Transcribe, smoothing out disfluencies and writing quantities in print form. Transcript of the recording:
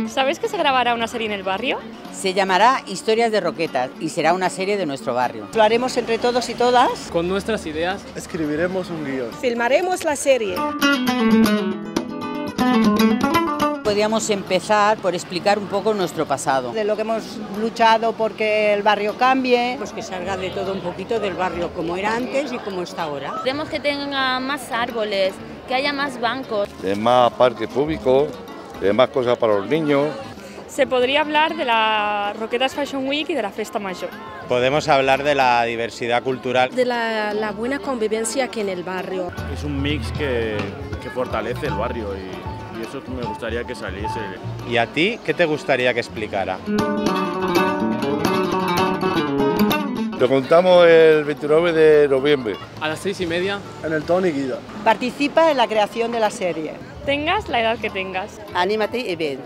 ¿Sabes que se grabará una serie en el barrio? Se llamará Historias de Roquetas y será una serie de nuestro barrio. Lo haremos entre todos y todas. Con nuestras ideas. Escribiremos un guión. Filmaremos la serie. Podríamos empezar por explicar un poco nuestro pasado. De lo que hemos luchado porque el barrio cambie. Pues que salga de todo un poquito del barrio, como era antes y como está ahora. Queremos que tenga más árboles, que haya más bancos. Más parques públicos, más cosas para los niños. Se podría hablar de la Roquetas Fashion Week y de la Festa Mayor. Podemos hablar de la diversidad cultural. De la buena convivencia aquí en el barrio. Es un mix que fortalece el barrio y eso me gustaría que saliese. ¿Y a ti qué te gustaría que explicara? Lo contamos el 29 de noviembre. A las 6:30. En el Tony Guida. Participa en la creación de la serie. Tengas la edad que tengas. Anímate y ven.